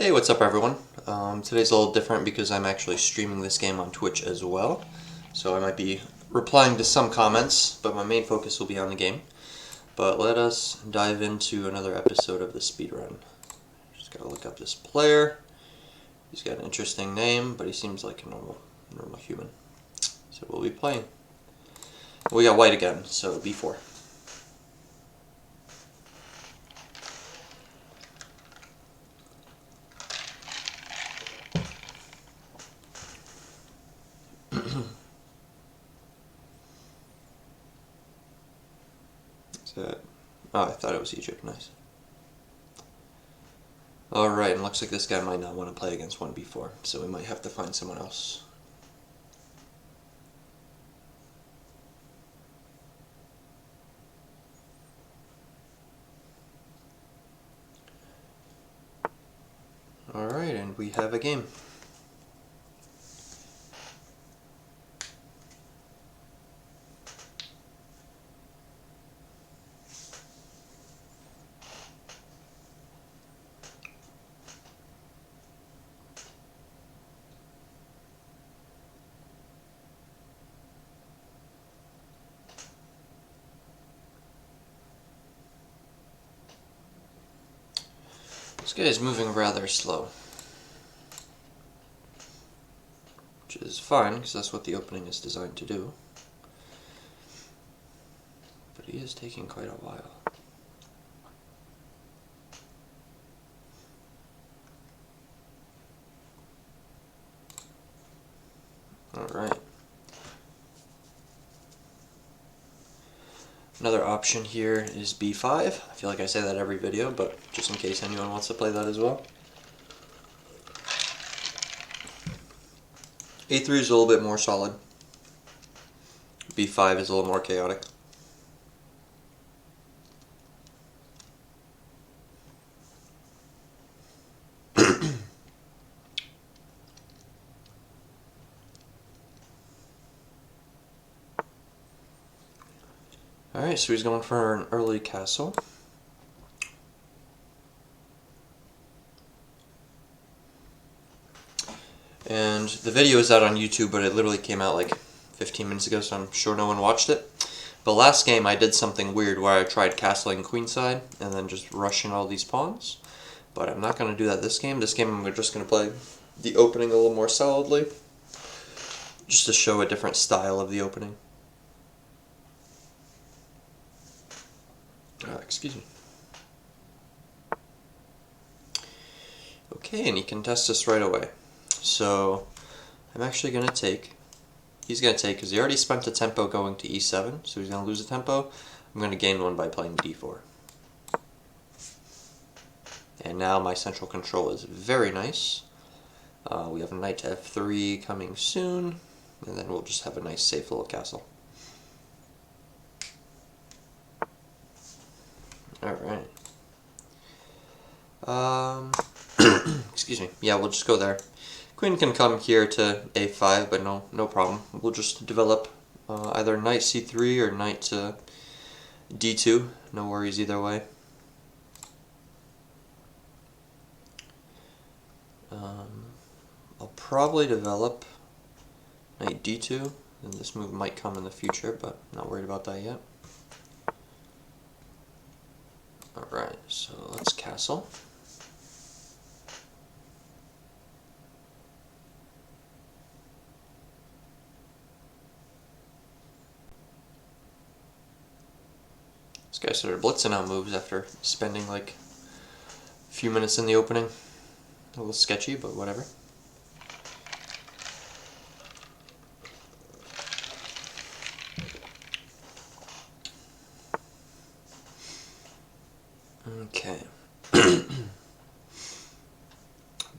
Hey, what's up everyone? Today's a little different because I'm actually streaming this game on Twitch as well. So I might be replying to some comments, but my main focus will be on the game. But let us dive into another episode of the Speedrun. Just gotta look up this player. He's got an interesting name, but he seems like a normal human. So we'll be playing. We got white again, so B4. Is that... Oh, I thought it was Egypt. Nice. Alright, and looks like this guy might not want to play against 1b4, so we might have to find someone else. Alright, and we have a game. This guy is moving rather slow, which is fine because that's what the opening is designed to do, but he is taking quite a while. Alright. Another option here is b5. I feel like I say that every video, but just in case anyone wants to play that as well. a3 is a little bit more solid. b5 is a little more chaotic. Alright, so he's going for an early castle. And the video is out on YouTube, but it literally came out like 15 minutes ago, so I'm sure no one watched it. But last game I did something weird where I tried castling queenside and then just rushing all these pawns. But I'm not going to do that this game. This game I'm just going to play the opening a little more solidly, just to show a different style of the opening. Excuse me. Okay, and he contests us right away. So I'm actually going to take, he's going to take, because he already spent a tempo going to e7, so he's going to lose a tempo. I'm going to gain one by playing d4. And now my central control is very nice. We have a knight to f3 coming soon, and then we'll just have a nice safe little castle. Alright. Excuse me. Yeah, we'll just go there. Queen can come here to a5, but no problem. We'll just develop either knight c3 or knight to d2. No worries either way. I'll probably develop knight d2, and this move might come in the future, but not worried about that yet. Alright, so let's castle. This guy started blitzing out moves after spending like a few minutes in the opening. A little sketchy, but whatever. Okay.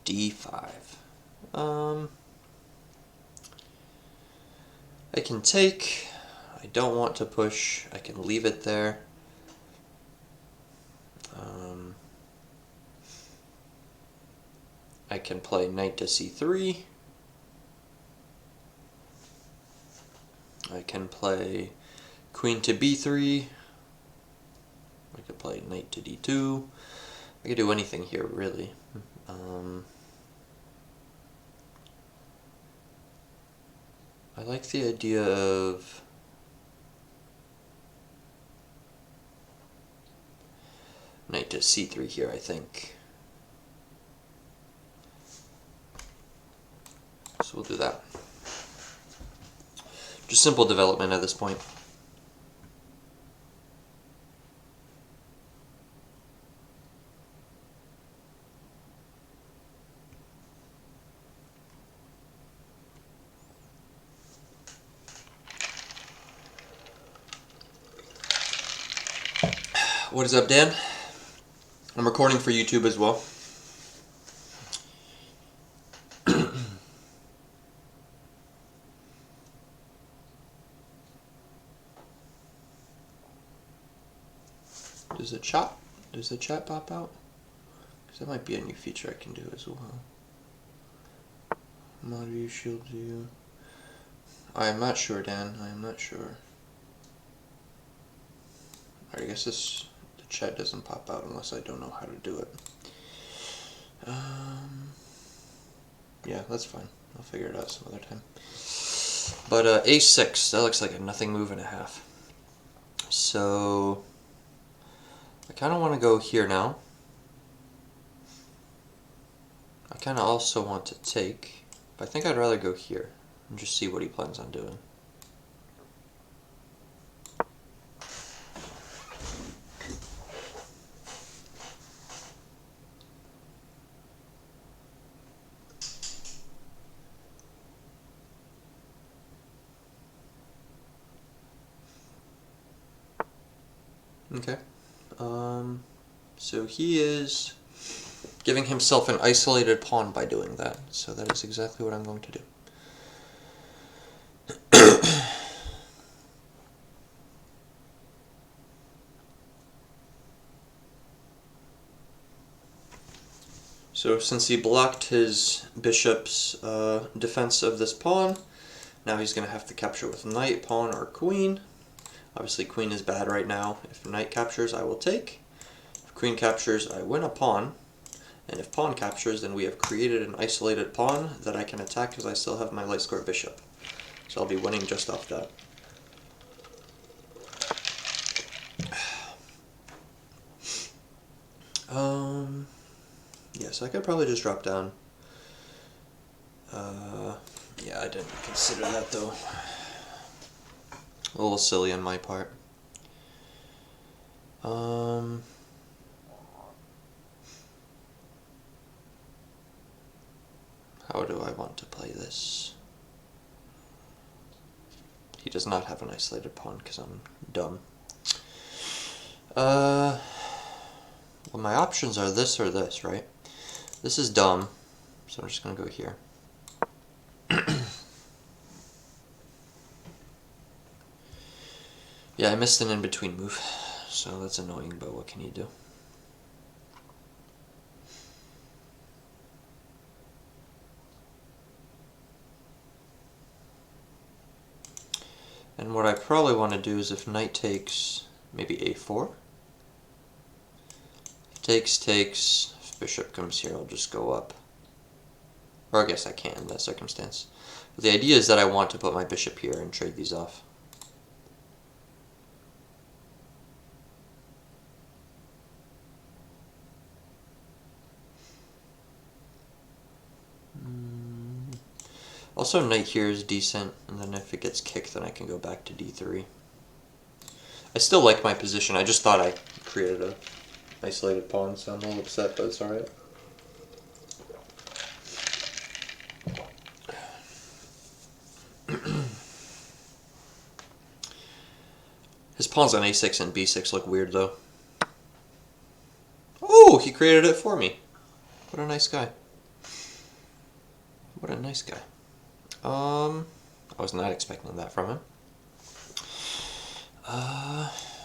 d5. I can take. I don't want to push. I can leave it there. I can play knight to c3. I can play queen to b3. I could play knight to d2. I could do anything here, really. I like the idea of knight to c3 here, I think. So we'll do that. Just simple development at this point. What is up, Dan? I'm recording for YouTube as well. Does the chat pop out? Because that might be a new feature I can do as well. Modern shield view. I am not sure, Dan. I am not sure. I guess the chat doesn't pop out unless I don't know how to do it. Yeah, that's fine. I'll figure it out some other time. But a6, that looks like a nothing move and a half. So I kind of want to go here now. I kind of also want to take, but I think I'd rather go here and just see what he plans on doing. Okay. So he is giving himself an isolated pawn by doing that. So that is exactly what I'm going to do. So since he blocked his bishop's defense of this pawn, now he's going to have to capture with knight, pawn, or queen. Obviously queen is bad right now. If knight captures, I will take. If queen captures, I win a pawn. And if pawn captures, then we have created an isolated pawn that I can attack because I still have my light square bishop. So I'll be winning just off that. Yeah, so I could probably just drop down. Yeah, I didn't consider that though. A little silly on my part. How do I want to play this? He does not have an isolated pawn because I'm dumb. Well, my options are this or this, right? This is dumb, so I'm just going to go here. Yeah, I missed an in-between move, so that's annoying, but what can you do? And what I probably want to do is if knight takes, maybe a4. Takes, if bishop comes here, I'll just go up. Or I guess I can in that circumstance. But the idea is that I want to put my bishop here and trade these off. Also, knight here is decent, and then if it gets kicked, then I can go back to d3. I still like my position. I just thought I created a isolated pawn, so I'm a little upset, but it's alright. His pawns on a6 and b6 look weird, though. Oh, he created it for me. What a nice guy. What a nice guy. I was not expecting that from him.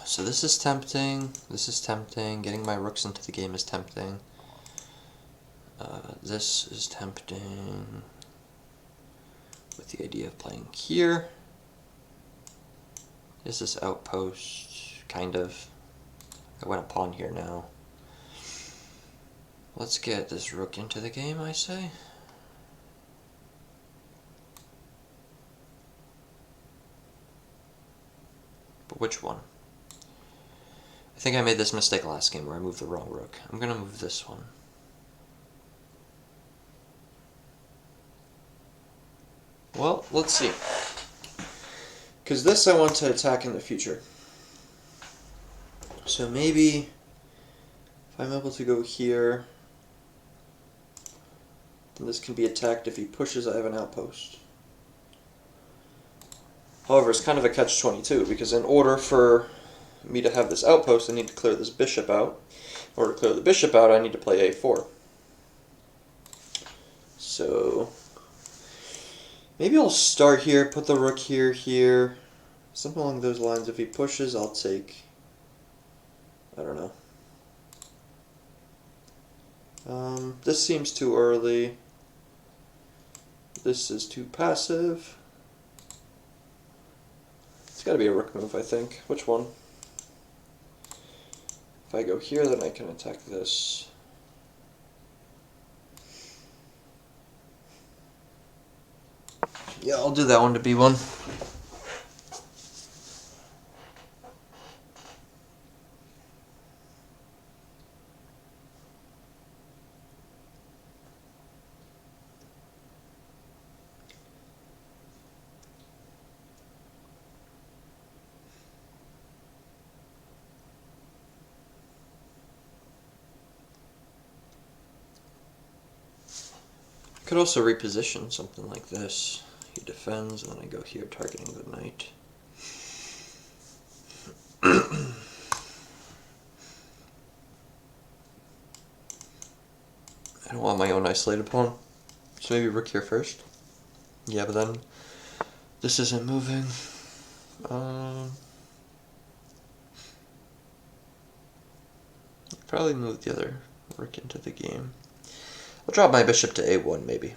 So this is tempting. This is tempting. Getting my rooks into the game is tempting. This is tempting. With the idea of playing here. Is this outpost? Kind of. I went a pawn here now. Let's get this rook into the game, I say. But which one? I think I made this mistake last game where I moved the wrong rook. I'm going to move this one. Well, let's see. Because this I want to attack in the future. So maybe if I'm able to go here, then this can be attacked. If he pushes, I have an outpost. However, it's kind of a catch-22, because in order for me to have this outpost, I need to clear this bishop out. In order to clear the bishop out, I need to play a4. So maybe I'll start here, put the rook here, here. Something along those lines. If he pushes, I'll take, I don't know. This seems too early. This is too passive. It's got to be a rook move, I think. Which one? If I go here, then I can attack this. Yeah, I'll do that one to b1. Could also reposition something like this. He defends, and then I go here, targeting the knight. I don't want my own isolated pawn, so maybe rook here first. Yeah, but then this isn't moving. Probably move the other rook into the game. I'll drop my bishop to a1, maybe.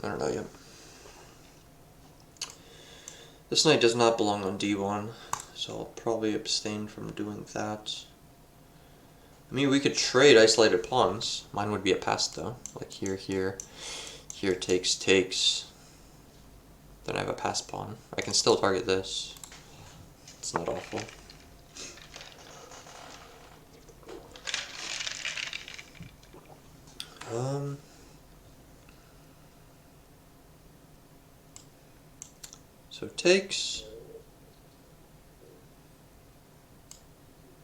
I don't know yet. This knight does not belong on d1, so I'll probably abstain from doing that. I mean, we could trade isolated pawns. Mine would be a pass, though. Like here, here, here takes, takes. Then I have a pass pawn. I can still target this. It's not awful. So takes,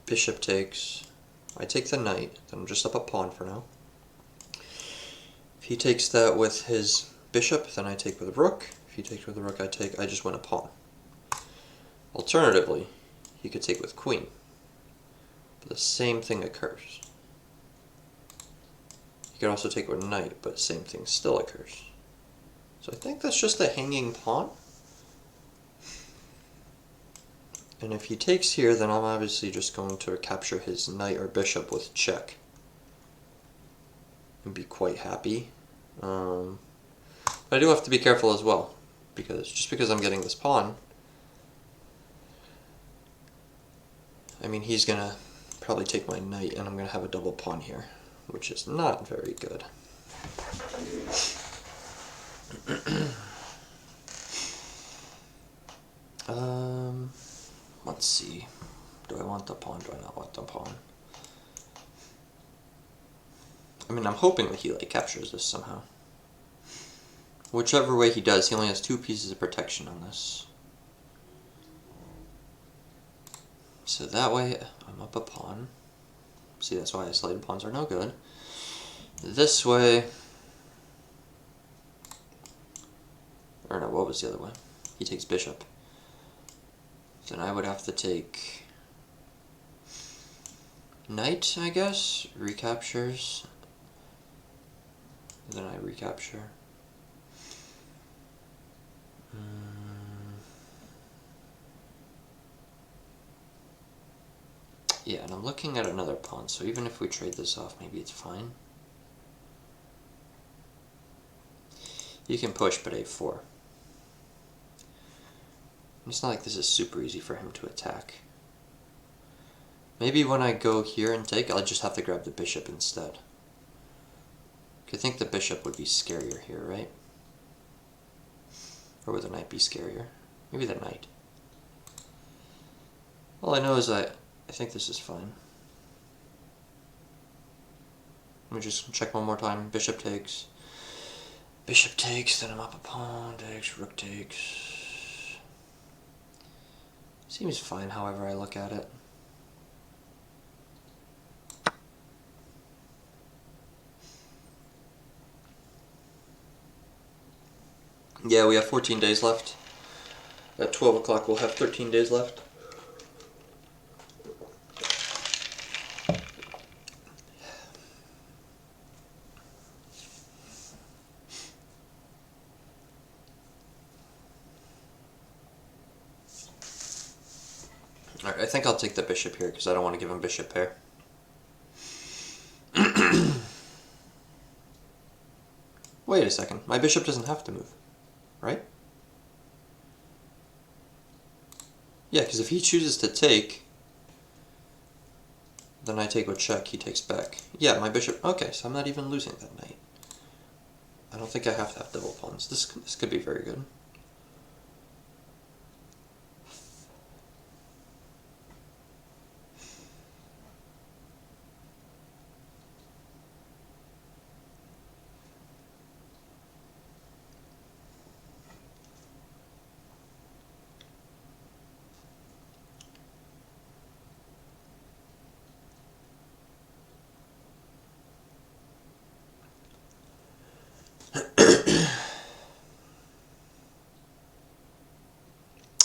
bishop takes, I take the knight, then I'm just up a pawn for now. If he takes that with his bishop, then I take with a rook. If he takes with a rook, I just win a pawn. Alternatively, he could take with queen, but the same thing occurs. He could also take with knight, but the same thing still occurs. So I think that's just a hanging pawn. And if he takes here, then I'm obviously just going to capture his knight or bishop with check and be quite happy. But I do have to be careful as well, because just because I'm getting this pawn, I mean, he's going to probably take my knight, and I'm going to have a double pawn here, which is not very good. Let's see. Do I want the pawn? Do I not want the pawn? I mean, I'm hoping that he like captures this somehow. Whichever way he does, he only has 2 pieces of protection on this. So that way, I'm up a pawn. See, that's why isolated pawns are no good. This way... Or no, what was the other way? He takes bishop. Then I would have to take knight, I guess. Recaptures. Then I recapture. Yeah, and I'm looking at another pawn, so even if we trade this off, maybe it's fine. You can push, but a4. It's not like this is super easy for him to attack. Maybe when I go here and take, I'll just have to grab the bishop instead. I think the bishop would be scarier here, right? Or would the knight be scarier? Maybe the knight. All I know is I think this is fine. Let me just check one more time. Bishop takes. Bishop takes, then I'm up a pawn, takes, rook takes. Seems fine however I look at it. Yeah, we have 14 days left. At 12 o'clock we'll have 13 days left. Alright, I think I'll take the bishop here because I don't want to give him bishop pair. Wait a second, my bishop doesn't have to move, right? Yeah, because if he chooses to take, then I take with check, he takes back. Yeah, my bishop, okay, so I'm not even losing that knight. I don't think I have to have double pawns. This could be very good.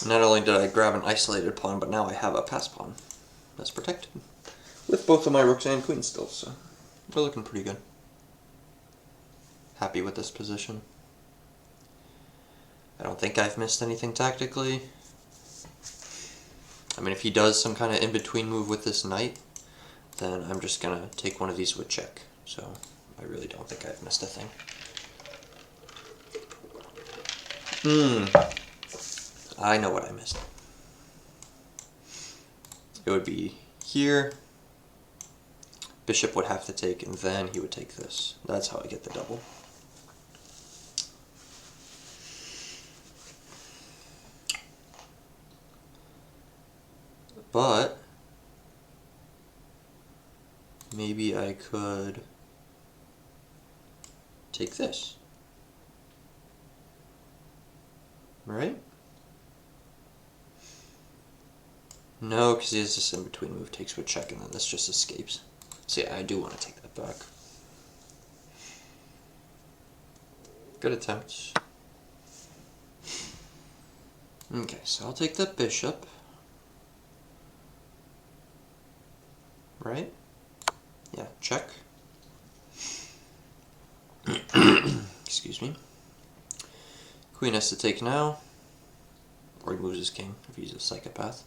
Not only did I grab an isolated pawn, but now I have a pass pawn that's protected. With both of my rooks and queens still, so we're looking pretty good. Happy with this position. I don't think I've missed anything tactically. I mean, if he does some kind of in-between move with this knight, then I'm just going to take one of these with check. So I really don't think I've missed a thing. I know what I missed. It would be here. Bishop would have to take, and then he would take this. That's how I get the double. But maybe I could take this. Right? No, because he has this in-between move, takes with check, and then this just escapes. So yeah, I do want to take that back. Good attempt. Okay, so I'll take the bishop. Right? Yeah, check. Excuse me. Queen has to take now. Or he moves his king if he's a psychopath.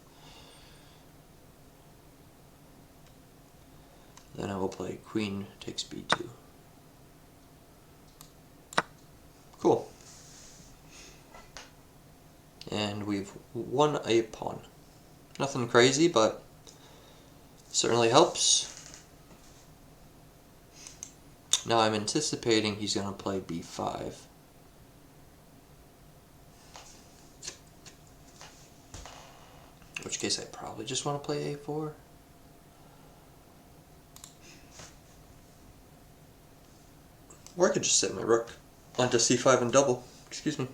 Then I will play queen takes b2. Cool. And we've won a pawn. Nothing crazy, but certainly helps. Now I'm anticipating he's going to play b5. In which case I probably just want to play a4. Or I could just sit my rook onto c5 and double. Excuse me.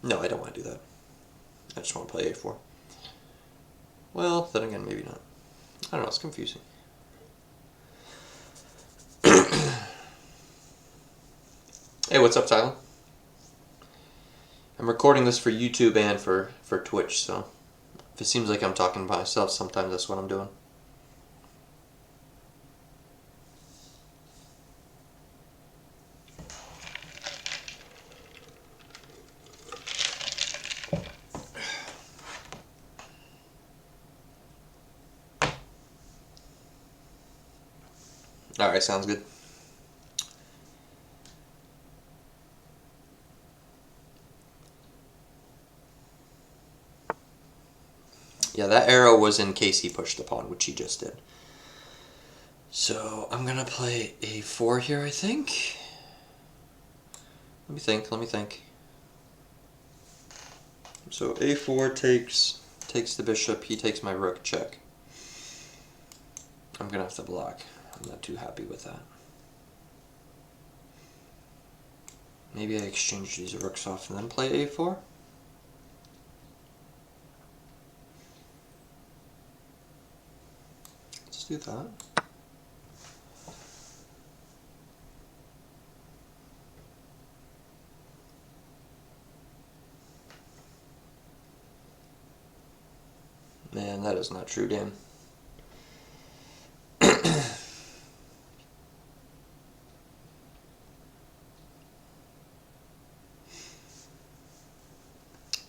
No, I don't want to do that. I just want to play a4. Well, then again, maybe not. I don't know, it's confusing. Hey, what's up, Tyler? I'm recording this for YouTube and for Twitch, so if it seems like I'm talking by myself, sometimes that's what I'm doing. Alright, sounds good. Yeah, that arrow was in case he pushed the pawn, which he just did. So I'm gonna play a4 here, I think. Let me think. So a4 takes the bishop, he takes my rook, check. I'm gonna have to block. I'm not too happy with that. Maybe I exchange these rooks off and then play a4? Let's do that. Man, that is not true, damn.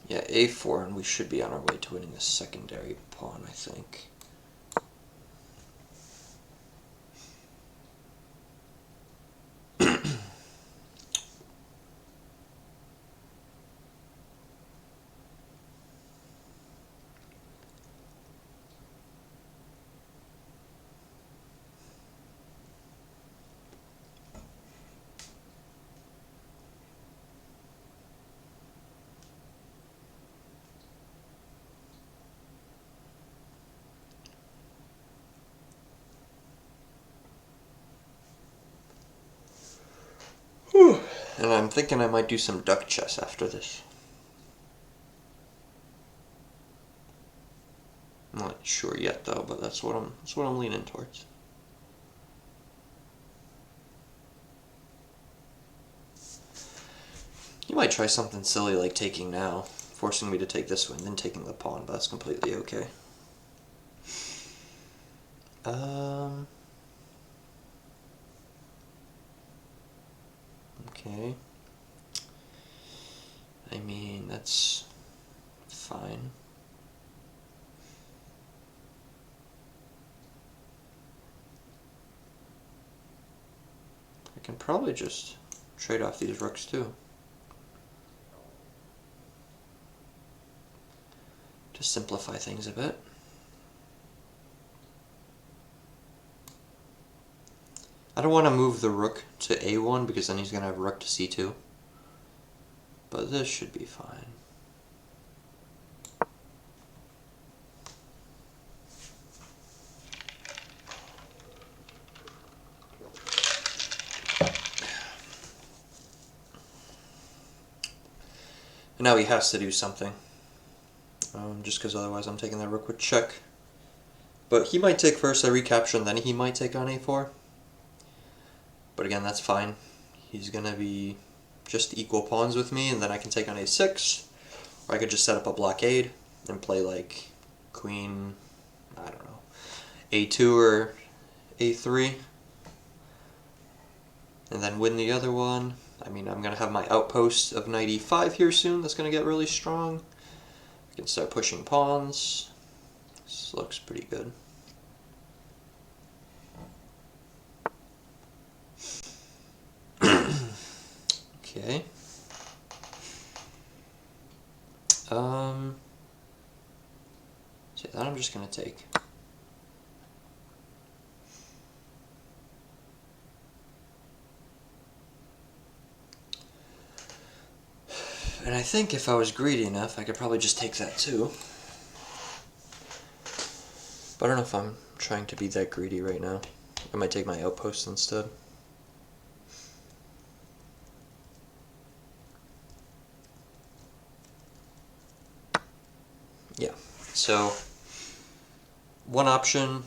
Yeah, a4, and we should be on our way to winning the secondary pawn, I think. And I'm thinking I might do some duck chess after this. I'm not sure yet though, but that's what I'm leaning towards. You might try something silly like taking now, forcing me to take this one, then taking the pawn, but that's completely okay. Okay. I mean, that's fine. I can probably just trade off these rooks too. To simplify things a bit. I don't want to move the rook to a1 because then he's going to have rook to c2. But this should be fine. And now he has to do something. Just because otherwise I'm taking that rook with check. But he might take first, I recapture, and then he might take on a4. But again, that's fine. He's going to be just equal pawns with me, and then I can take on a6. Or I could just set up a blockade and play like queen, I don't know, a2 or a3. And then win the other one. I mean, I'm going to have my outpost of knight e5 here soon. That's going to get really strong. I can start pushing pawns. This looks pretty good. Okay. So that I'm just going to take. And I think if I was greedy enough, I could probably just take that too. But I don't know if I'm trying to be that greedy right now. I might take my outpost instead. Yeah, so one option,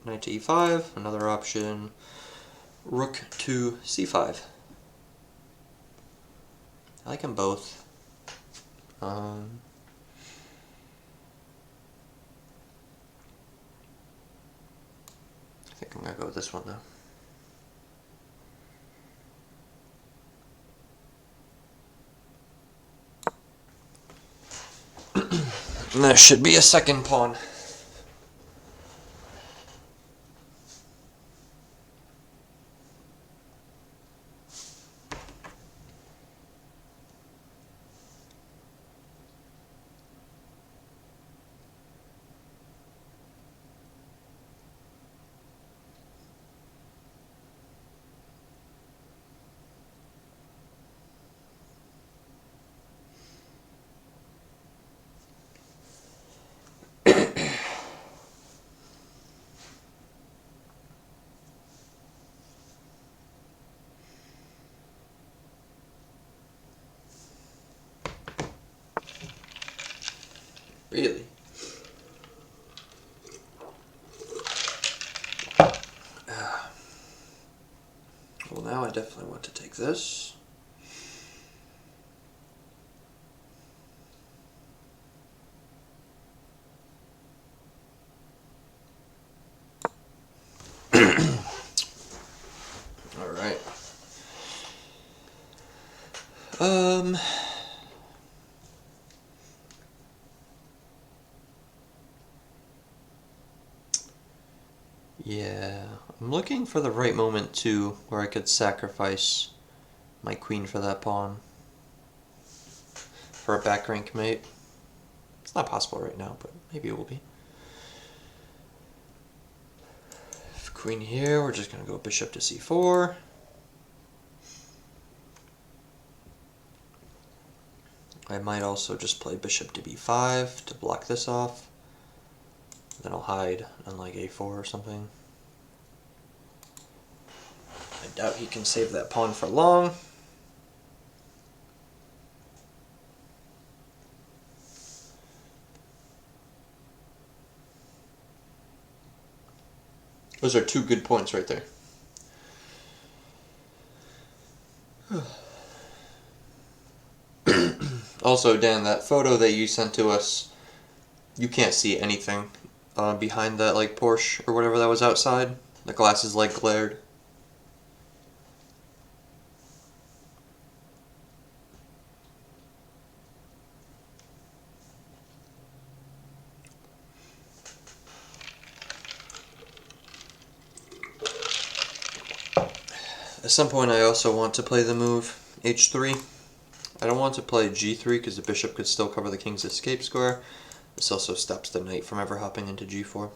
knight to e5, another option, rook to c5. I like them both. I think I'm going to go with this one though. And there should be a second pawn. Really? Well, now I definitely want to take this. All right. Yeah, I'm looking for the right moment too, where I could sacrifice my queen for that pawn. For a back rank mate. It's not possible right now, but maybe it will be. Queen here, we're just going to go bishop to c4. I might also just play bishop to b5 to block this off. Then I'll hide on like a4 or something. I doubt he can save that pawn for long. Those are two good points right there. Also, Dan, that photo that you sent to us, you can't see anything behind that like Porsche or whatever that was outside. The glass is like glared. At some point I also want to play the move h3. I don't want to play g3 because the bishop could still cover the king's escape square. This also stops the knight from ever hopping into g4.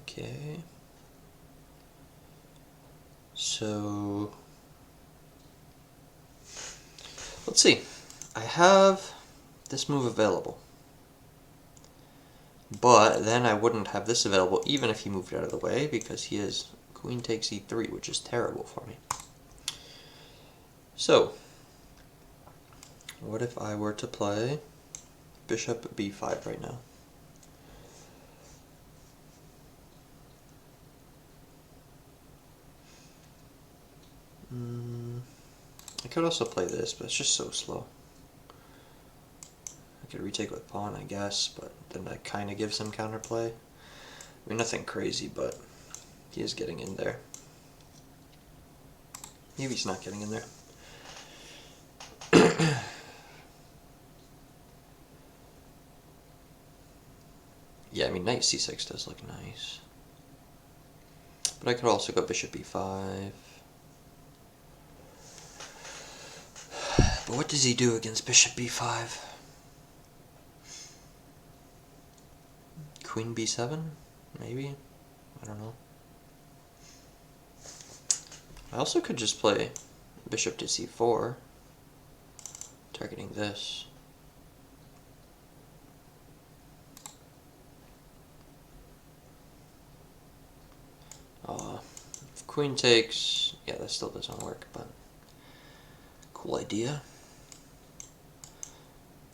Okay. So let's see. I have this move available. But then I wouldn't have this available even if he moved out of the way because he has queen takes e3, which is terrible for me. So, what if I were to play bishop b5 right now? I could also play this, but it's just so slow. I could retake with pawn, I guess, but then that kind of gives him counterplay. I mean, nothing crazy, but he is getting in there. Maybe he's not getting in there. Yeah, I mean, knight c6 does look nice. But I could also go bishop b5. But what does he do against bishop b5? Queen b7? Maybe? I don't know. I also could just play bishop to c4, targeting this. If queen takes, yeah, that still doesn't work, but cool idea.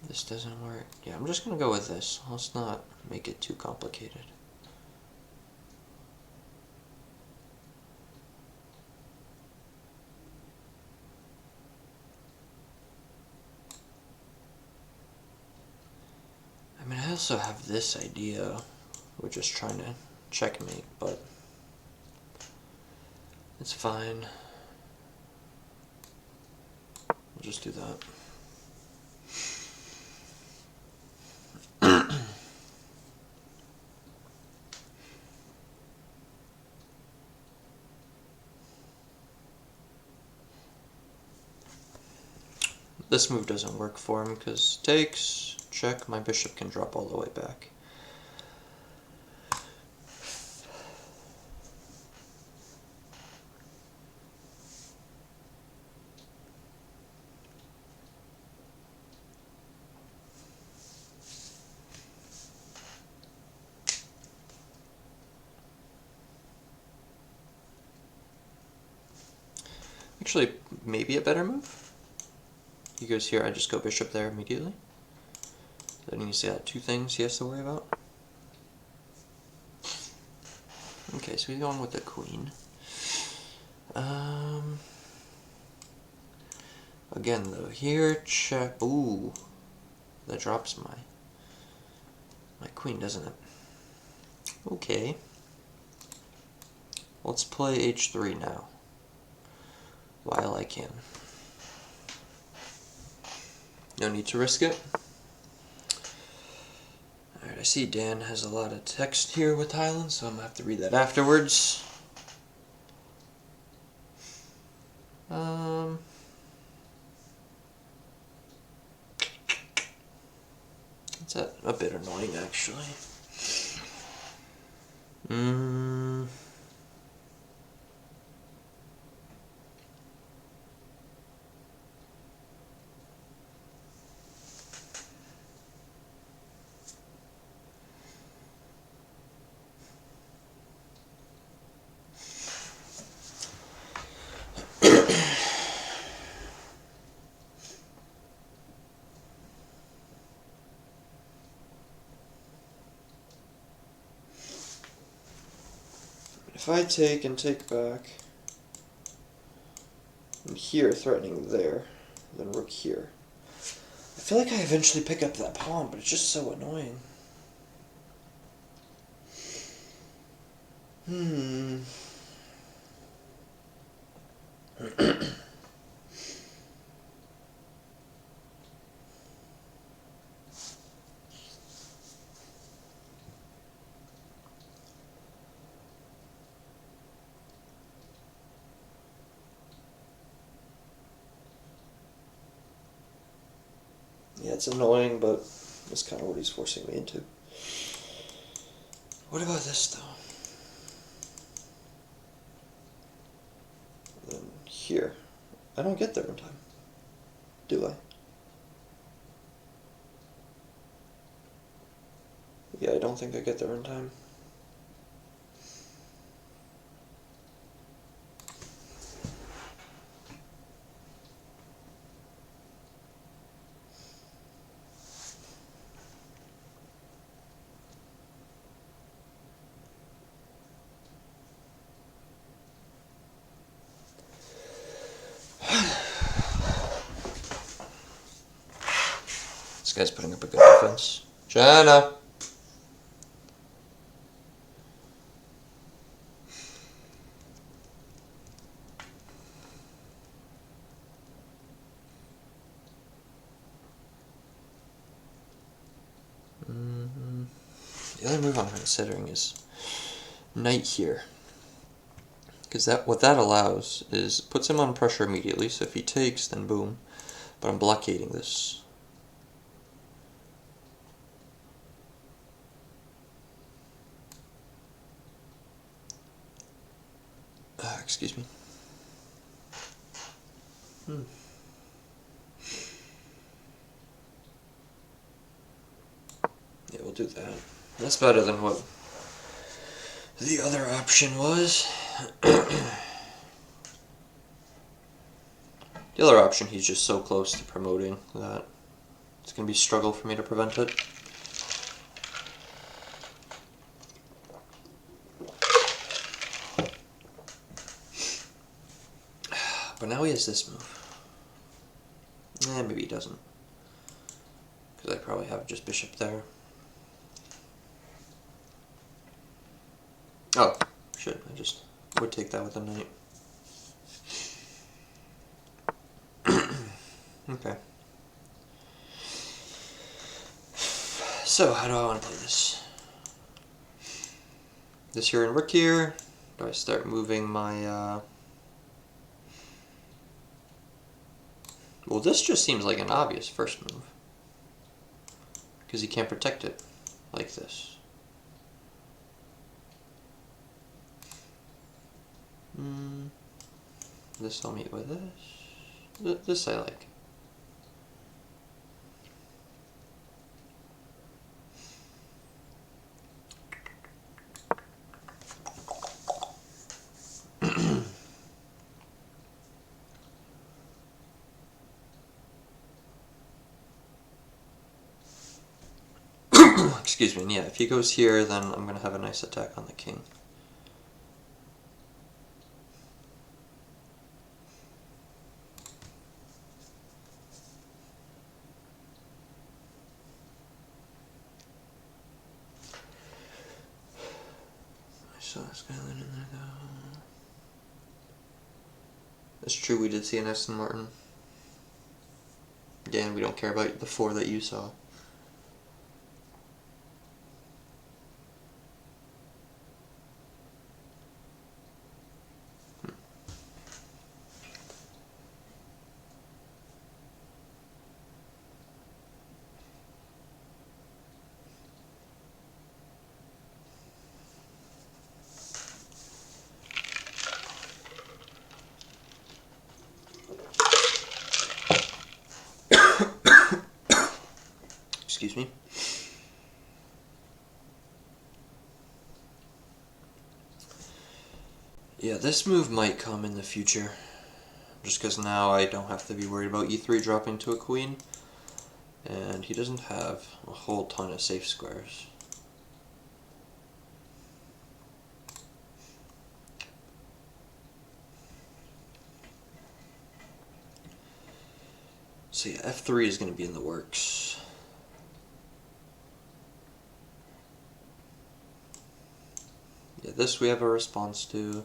This doesn't work. Yeah, I'm just gonna go with this. Let's not make it too complicated. I mean, I also have this idea. We're just trying to checkmate, but it's fine. We'll just do that. This move doesn't work for him because takes, check, my bishop can drop all the way back. Actually, maybe a better move. He goes here, I just go bishop there immediately. Then he's got two things he has to worry about. Okay, so he's going with the queen. Again though, here check. Ooh, that drops my queen, doesn't it? Okay. Let's play h3 now, while I can. No need to risk it. Alright, I see Dan has a lot of text here with Highland, so I'm going to have to read that afterwards. It's a bit annoying, actually. If I take and take back, and here threatening there, then rook here. I feel like I eventually pick up that pawn, but it's just so annoying. Yeah, it's annoying, but that's kind of what he's forcing me into. What about this, though? Then here. I don't get there in time. Do I? Yeah, I don't think I get there in time. This guy's putting up a good defense. Jana! The other move I'm considering is knight here. Because what that allows is puts him on pressure immediately, so if he takes, then boom. But I'm blockading this. Excuse me. Yeah, we'll do that. That's better than what the other option was. The other option, he's just so close to promoting that it's going to be a struggle for me to prevent it. But now he has this move. Maybe he doesn't. Because I probably have just bishop there. Oh, shit, I just would take that with a knight. Okay. So, how do I want to play this? This here and rook here. Do I start moving my, Well, this just seems like an obvious first move. Because he can't protect it like this. This I'll meet with this. This I like. Excuse me, and yeah, if he goes here, then I'm going to have a nice attack on the king. I saw this guy in there though. It's true, we did see an Aston Martin. Yeah, and we don't care about the 4 that you saw. Excuse me. Yeah, this move might come in the future. Just because now I don't have to be worried about e3 dropping to a queen. And he doesn't have a whole ton of safe squares. So yeah, f3 is going to be in the works. Yeah, this we have a response to.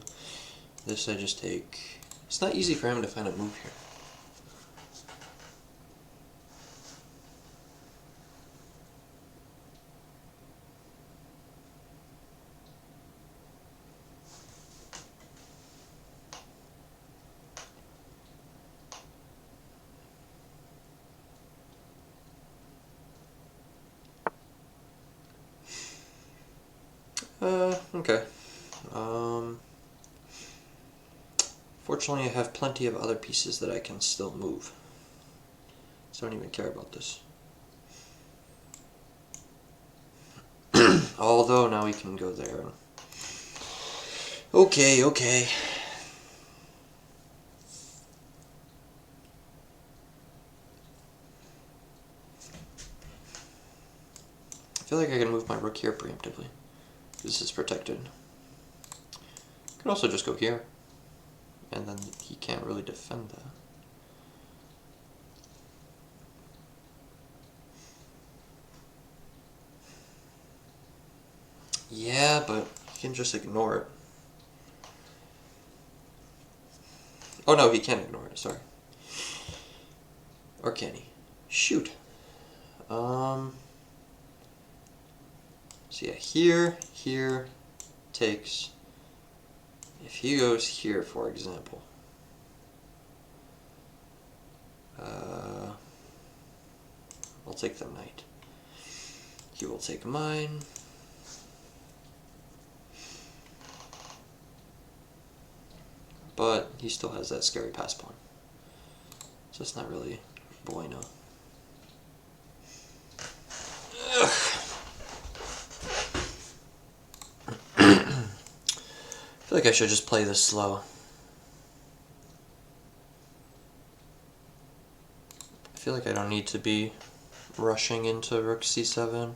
This I just take. It's not easy for him to find a move here. Okay. Fortunately, I have plenty of other pieces that I can still move. So I don't even care about this. Although now we can go there. Okay, okay. I feel like I can move my rook here preemptively. This is protected. Could also just go here. And then he can't really defend that. Yeah, but he can just ignore it. Oh no, he can't ignore it, sorry. Or can he? Shoot. So yeah, here, takes. If he goes here, for example, I'll take the knight. He will take mine. But he still has that scary pass pawn. So it's not really bueno. Ugh. I feel like I should just play this slow. I feel like I don't need to be rushing into rook c7.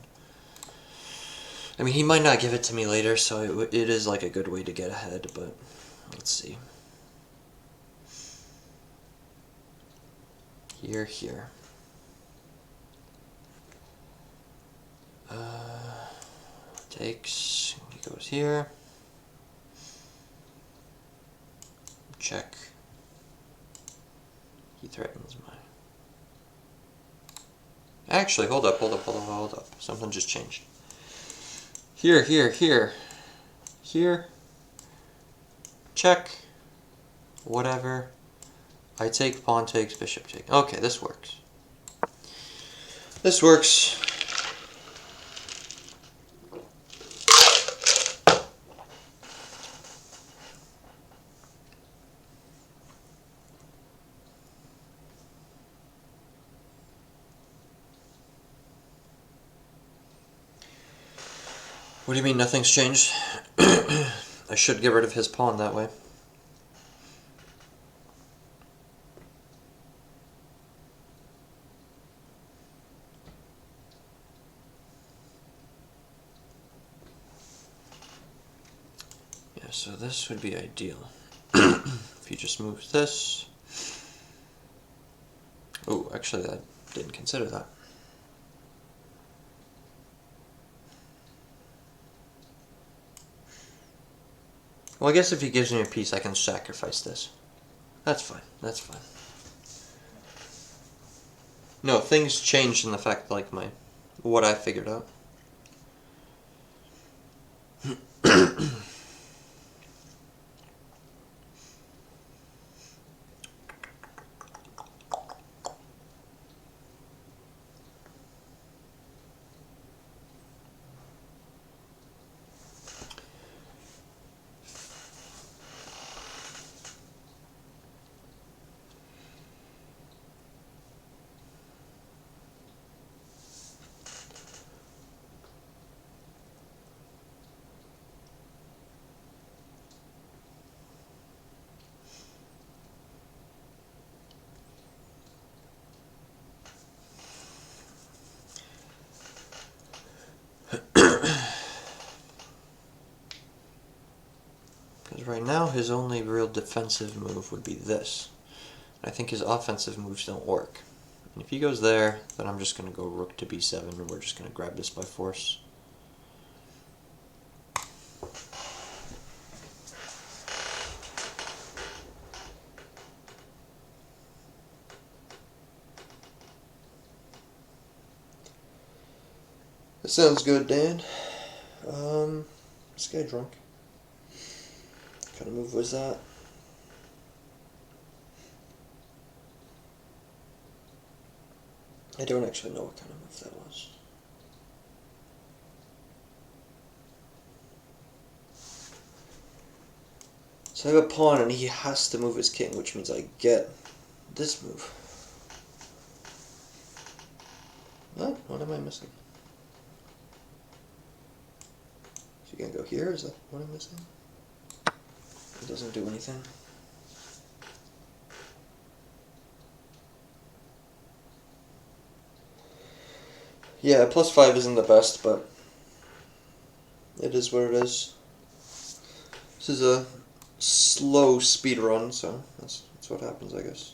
I mean, he might not give it to me later, so it is like a good way to get ahead, but let's see. Here. Takes, he goes here. Check. He threatens mine. Actually, hold up. Something just changed. Here. Here. Check. Whatever. I take, pawn takes, bishop take. Okay, this works. This works. What do you mean nothing's changed? I should get rid of his pawn that way. so this would be ideal. If you just move this. Oh, actually, I didn't consider that. Well, I guess if he gives me a piece, I can sacrifice this. That's fine. That's fine. No, things changed in the fact, like, what I figured out. Because right now, his only real defensive move would be this. I think his offensive moves don't work. And if he goes there, then I'm just going to go rook to b7, and we're just going to grab this by force. That sounds good, Dan. This guy drunk. What kind of move was that? I don't actually know what kind of move that was. So I have a pawn and he has to move his king, which means I get this move. What? What am I missing? Is he gonna go here? Is that what I'm missing? It doesn't do anything. Yeah, +5 isn't the best, but it is what it is. This is a slow speed run, so that's what happens, I guess.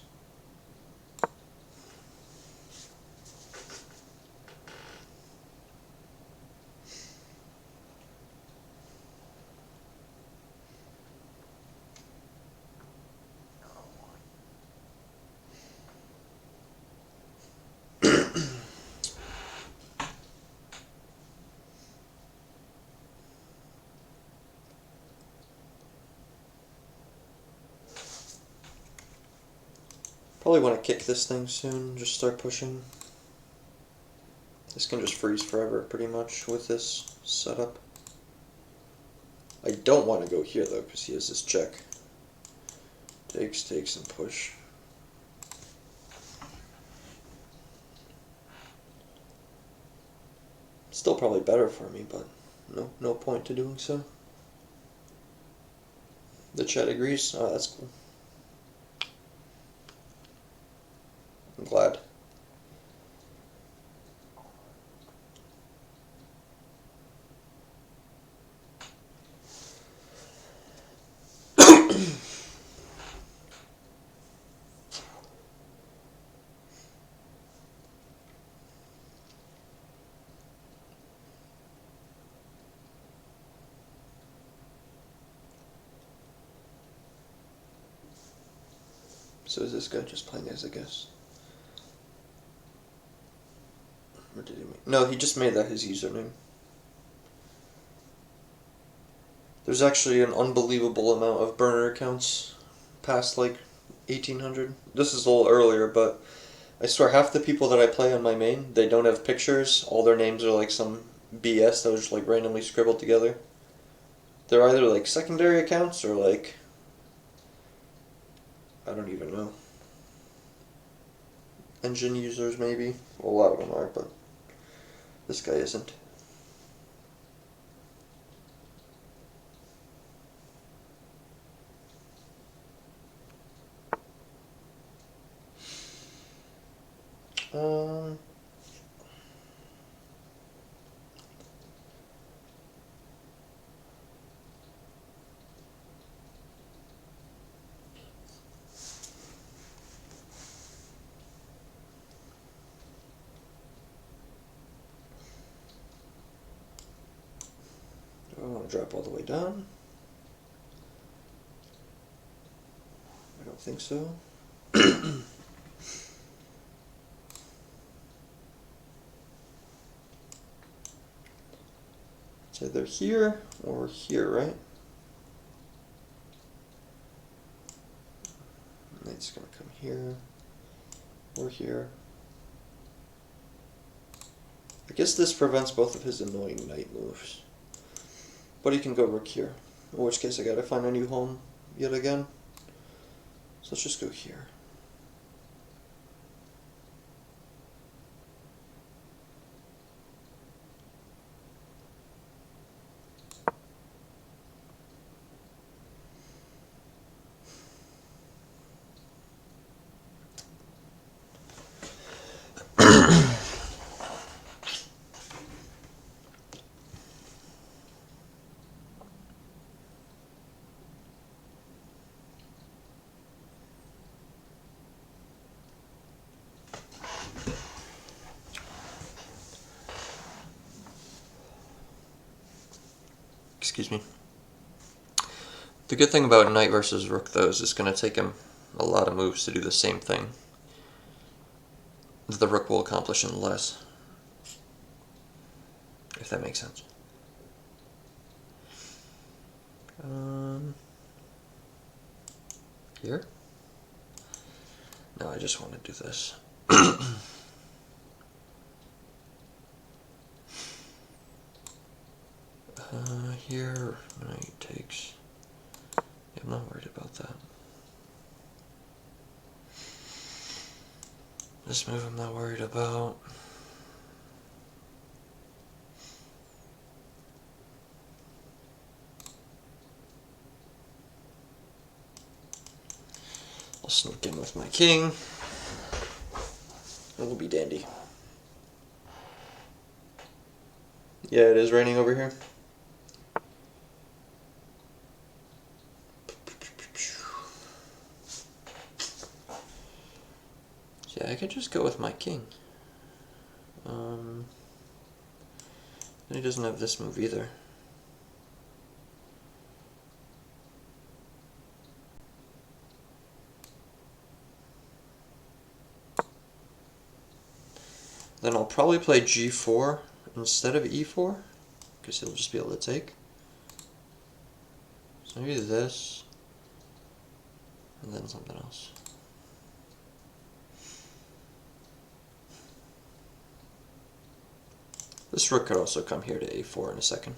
Probably want to kick this thing soon, just start pushing. This can just freeze forever, pretty much, with this setup. I don't want to go here, though, because he has this check. Takes, and push. Still probably better for me, but no point to doing so. The chat agrees? Oh, that's cool. I'm glad. So is this guy just playing as a guess? Or did he make... No, he just made that his username. There's actually an unbelievable amount of burner accounts past like 1800. This is a little earlier, but I swear half the people that I play on my main, they don't have pictures. All their names are like some BS that was just like randomly scribbled together. They're either like secondary accounts or like... I don't even know. Engine users, maybe. Well, a lot of them are, but this guy isn't. drop all the way down? I don't think so. It's either here or here, right? Knight's gonna come here or here. I guess this prevents both of his annoying knight moves. But he can go rook here. In which case I gotta find a new home yet again. So let's just go here. Excuse me. The good thing about knight versus rook, though, is it's going to take him a lot of moves to do the same thing that the rook will accomplish in less. If that makes sense. Here? No, I just want to do this. Here, knight takes. Yeah, I'm not worried about that. This move I'm not worried about. I'll sneak in with my king. It'll be dandy. Yeah, it is raining over here. Yeah, I could just go with my king. He doesn't have this move either. Then I'll probably play g4 instead of e4, because he'll just be able to take. So maybe this, and then something else. This rook could also come here to a4 in a second.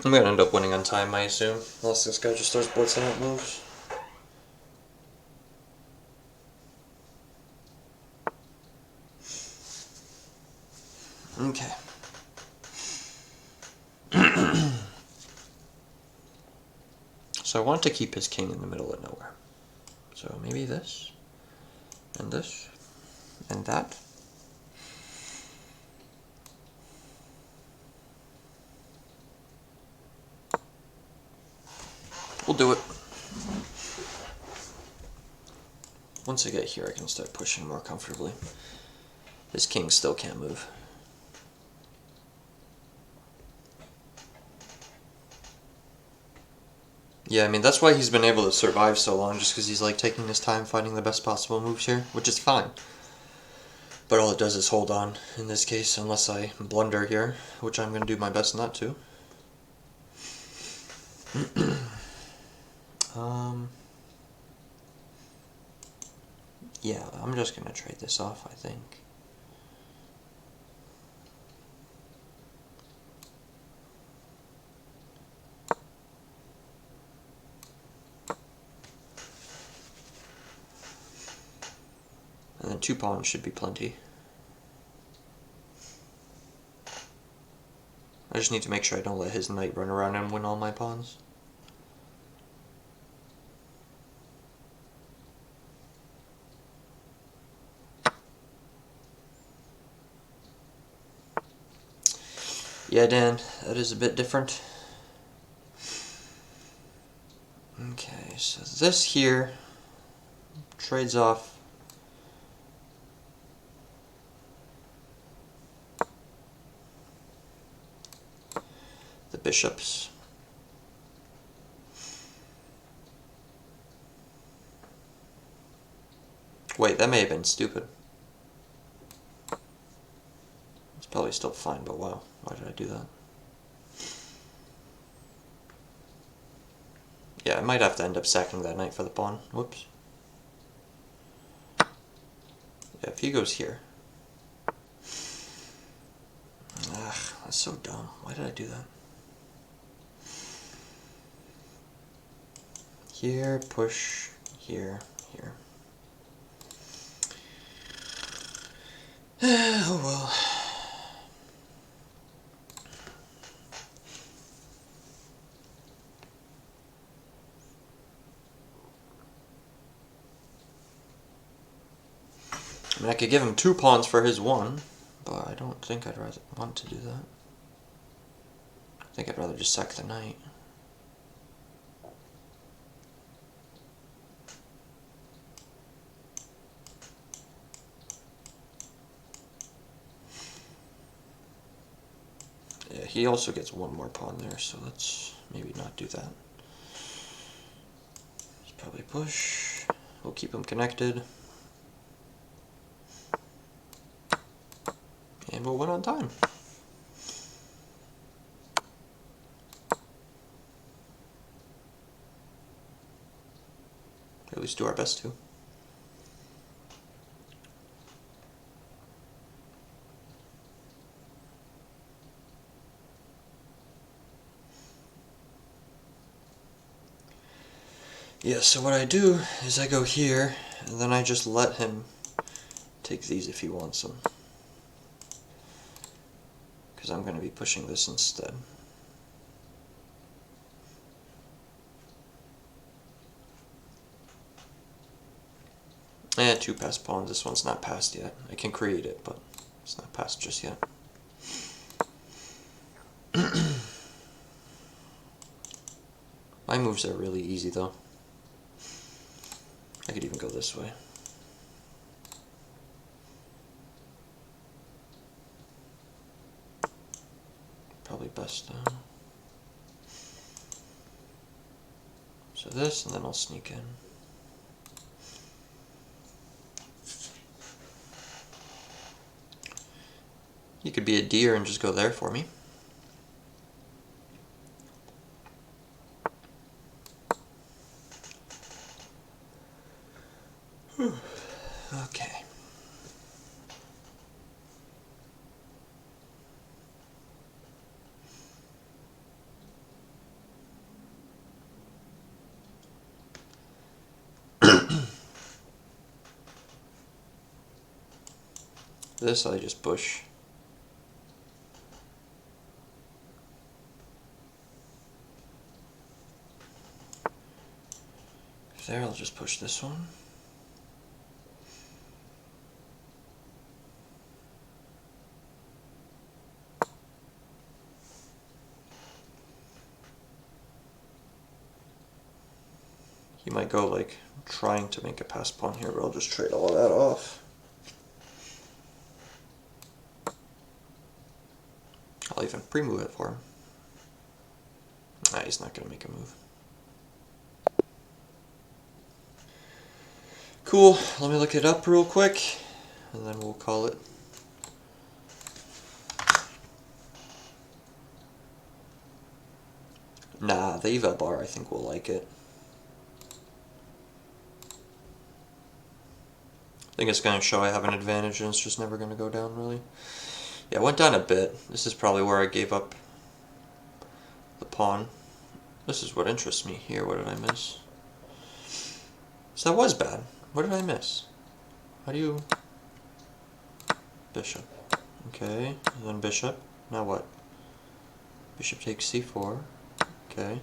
I'm going to end up winning on time, I assume, unless this guy just starts blitzing out moves. Okay. So I want to keep his king in the middle of nowhere. So maybe this, and that. We'll do it. Once I get here, I can start pushing more comfortably. His king still can't move. Yeah, I mean, that's why he's been able to survive so long, just because he's like taking his time finding the best possible moves here, which is fine. But all it does is hold on, in this case, unless I blunder here, which I'm going to do my best not to. Yeah, I'm just going to trade this off, I think. And then 2 pawns should be plenty. I just need to make sure I don't let his knight run around and win all my pawns. Yeah, Dan, that is a bit different. Okay, so this here trades off bishops. Wait, that may have been stupid. It's probably still fine, but wow, why did I do that? Yeah, I might have to end up sacking that knight for the pawn. Whoops. Yeah, if he goes here. Ugh, that's so dumb. Why did I do that? Here, push, here, here. Oh well. I mean, I could give him 2 pawns for his 1, but I don't think I'd rather want to do that. I think I'd rather just sack the knight. Yeah, he also gets 1 more pawn there, so let's maybe not do that. Let's probably push. We'll keep him connected. And we'll win on time. At least do our best to. Yeah, so what I do is I go here, and then I just let him take these if he wants them. Because I'm going to be pushing this instead. And 2 passed pawns. This one's not passed yet. I can create it, but it's not passed just yet. My moves are really easy though. I could even go this way. Probably best though. So this, and then I'll sneak in. You could be a deer and just go there for me. Okay. This I just push. There, I'll just push this one. He might go like trying to make a pass pawn here, but I'll just trade all of that off. I'll even pre-move it for him. Nah, he's not going to make a move. Cool, let me look it up real quick, and then we'll call it. Nah, the eval bar I think will like it. I think it's going to show I have an advantage and it's just never going to go down really. Yeah, it went down a bit. This is probably where I gave up the pawn. This is what interests me here. What did I miss? So that was bad. What did I miss? How do you... Bishop. Okay, and then bishop. Now what? Bishop takes c4. Okay.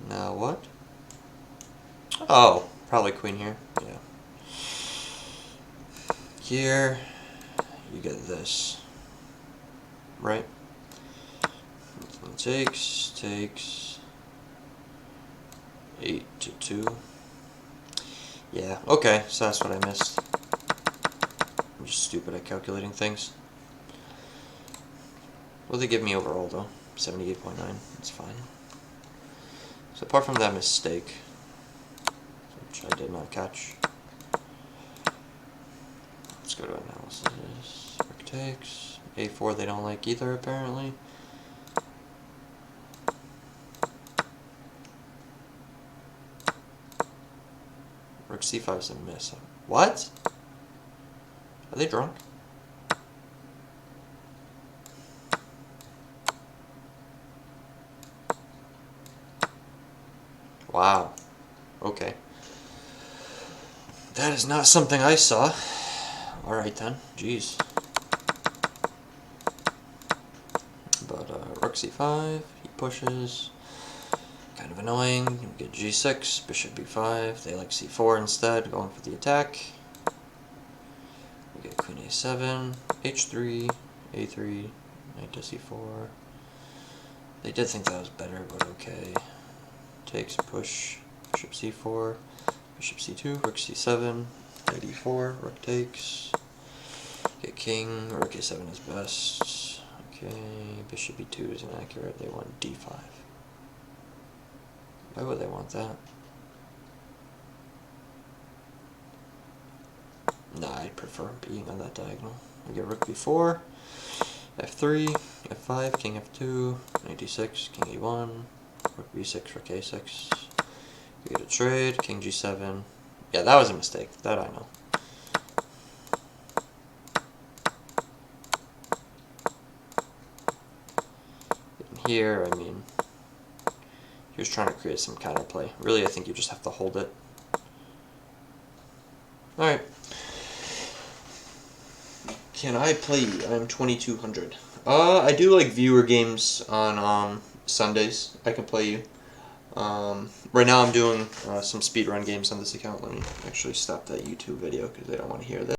Now what? Oh, probably queen here. Yeah. Here, you get this. Right? Takes 8 to 2. Yeah, okay, so that's what I missed. I'm just stupid at calculating things. What did they give me overall, though? 78.9. That's fine. So apart from that mistake, which I did not catch, let's go to analysis. Rook takes. A4 they don't like either, apparently. Rook c5 is a miss. What? Are they drunk? Wow. Okay. That is not something I saw. Alright then. Jeez. But rook c5, he pushes. Kind of annoying. You get g6, bishop b5. They like c4 instead, going for the attack. We get queen a7, h3, a3, knight to c4. They did think that was better, but okay. Takes, push, bishop c4, bishop c2, rook c7, knight e4, rook takes. Get king, rook a7 is best. Okay, bishop e2 is inaccurate. They want d5. Why would they want that? Nah, I prefer being on that diagonal. I get rook b4, f3, f5, king f2, knight d6, king e1, rook b6, rook a6. You get a trade, king g7. Yeah, that was a mistake. That I know. And here, I mean, he was trying to create some counterplay. Really, I think you just have to hold it. Alright. Can I play you? I'm 2200. I do like viewer games on Sundays. I can play you. Right now I'm doing some speedrun games on this account. Let me actually stop that YouTube video because they don't want to hear that.